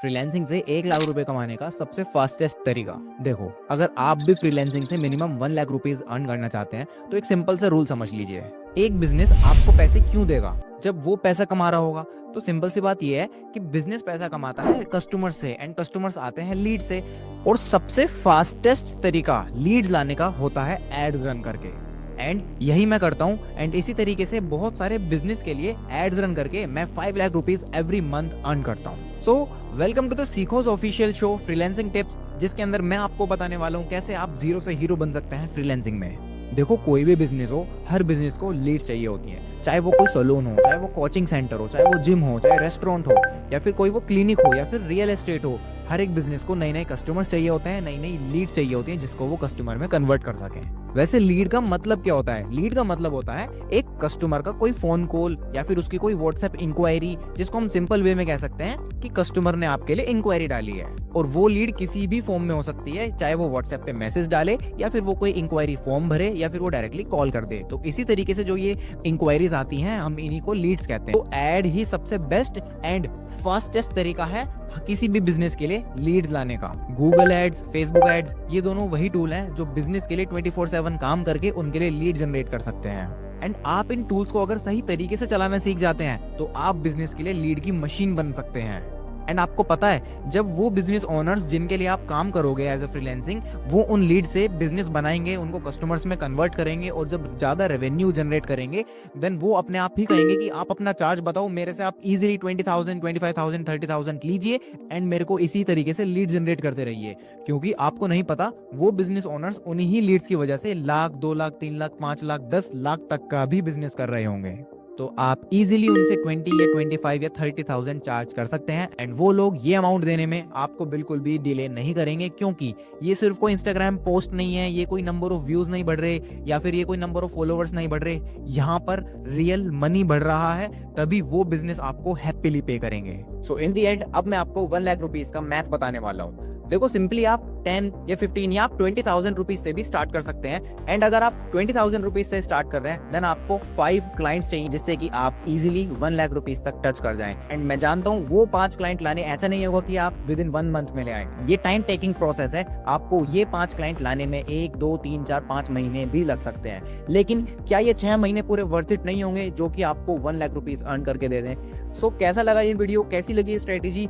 Freelancing से 1 लाख रुपए कमाने का सबसे फास्टेस्ट तरीका। देखो, अगर आप भी फ्रीलांसिंग से मिनिमम 1 लाख रुपीज अर्न करना चाहते हैं तो एक सिंपल सा रूल समझ लीजिए। एक बिजनेस आपको पैसे क्यों देगा? जब वो पैसा कमा रहा होगा। तो सिंपल सी बात यह है कि बिजनेस पैसा कमाता है कस्टमर से, एंड कस्टमर्स आते हैं लीड से। और सबसे फास्टेस्ट तरीका लीड लाने का होता है एड्स रन करके। एंड यही मैं करता हूँ। एंड इसी तरीके से बहुत सारे बिजनेस के लिए एड्स रन करके मैं 5 lakh rupees every month earn करता हूँ। So welcome to the Seekho's official show freelancing tips, जिसके अंदर मैं आपको बताने वाला हूँ कैसे आप जीरो से हीरो बन सकते हैं फ्रीलांसिंग में। देखो, कोई भी बिजनेस हो, हर बिजनेस को लीड्स चाहिए होती है। चाहे वो कोई सैलून हो, चाहे वो कोचिंग सेंटर हो, चाहे वो जिम हो, चाहे रेस्टोरेंट हो, या फिर कोई वो क्लिनिक हो, या फिर रियल एस्टेट हो। हर एक बिजनेस को नए नए कस्टमर्स चाहिए होते हैं, नई नई लीड चाहिए होती है जिसको वो कस्टमर में कन्वर्ट कर सकें। वैसे लीड का मतलब क्या होता है? लीड का मतलब होता है एक कस्टमर का कोई फोन कॉल या फिर उसकी कोई व्हाट्सएप इंक्वायरी, जिसको हम सिंपल वे में कह सकते हैं कि कस्टमर ने आपके लिए इंक्वायरी डाली है। और वो लीड किसी भी फॉर्म में हो सकती है, चाहे वो व्हाट्सएप पे मैसेज डाले, या फिर वो कोई इंक्वायरी फॉर्म भरे, या फिर वो डायरेक्टली कॉल कर दे। तो इसी तरीके से जो ये इंक्वायरीज आती हैं, हम इन्हीं को लीड्स कहते हैं। तो एड ही सबसे बेस्ट एंड फास्टेस्ट तरीका है किसी भी बिजनेस के लिए लीड्स लाने का। गूगल एड्स, फेसबुक एड्स, ये दोनों वही टूल हैं जो बिजनेस के लिए 24/7 काम करके उनके लिए लीड जनरेट कर सकते हैं। एंड आप इन टूल्स को अगर सही तरीके से चलाना सीख जाते हैं तो आप बिजनेस के लिए लीड की मशीन बन सकते हैं। एंड आपको पता है, जब वो बिजनेस ओनर्स जिनके लिए आप काम करोगे एज अ फ्रीलांसिंग, वो उन लीड से बिजनेस बनाएंगे, उनको कस्टमर्स में कन्वर्ट करेंगे, और जब ज्यादा रेवेन्यू जनरेट करेंगे, देन वो अपने आप ही कहेंगे कि आप अपना चार्ज बताओ, मेरे से आप इजीली 20,000, 25,000, 30,000 लीजिए एंड मेरे को इसी तरीके से लीड जनरेट करते रहिए। क्योंकि आपको नहीं पता, वो बिजनेस ओनर्स उन्हीं लीड्स की वजह से लाख, 2 लाख, 3 लाख, 5 लाख, 10 लाख तक का भी बिजनेस कर रहे होंगे। तो आप इजीली उनसे 20 या 25 या 30,000 चार्ज कर सकते हैं। एंड वो लोग ये अमाउंट देने में आपको बिल्कुल भी डिले नहीं करेंगे, क्योंकि ये सिर्फ कोई इंस्टाग्राम पोस्ट नहीं है, ये कोई नंबर ऑफ व्यूज नहीं बढ़ रहे, या फिर ये कोई नंबर ऑफ फॉलोअर्स नहीं बढ़ रहे। यहाँ पर रियल मनी बढ़ रहा है, तभी वो बिजनेस आपको हैप्पीली पे करेंगे। सो इन दी एंड अब मैं आपको 1 लाख रुपीज का मैथ बताने वाला हूँ। देखो, सिंपली आप 10 या 15 या आप 20,000 रुपीज से भी स्टार्ट कर सकते हैं। एंड अगर आप 20,000 रुपीज से स्टार्ट कर रहे हैं, देन आपको 5 क्लाइंट्स चाहिए, जिससे कि आप इजीली 1 लाख रुपीज तक टच कर जाएं। एंड मैं जानता हूँ वो 5 क्लाइंट लाने ऐसा नहीं होगा कि आप विद इन 1 मंथ में ले आए। ये टाइम टेकिंग प्रोसेस है। आपको ये 5 क्लाइंट लाने में 1, 2, 3, 4, 5 महीने भी लग सकते हैं। लेकिन क्या ये 6 महीने पूरे वर्थ इट नहीं होंगे जो कि आपको 1 लाख रुपीज अर्न करके दे दें? सो कैसा लगा ये वीडियो, कैसी लगी ये स्ट्रेटेजी?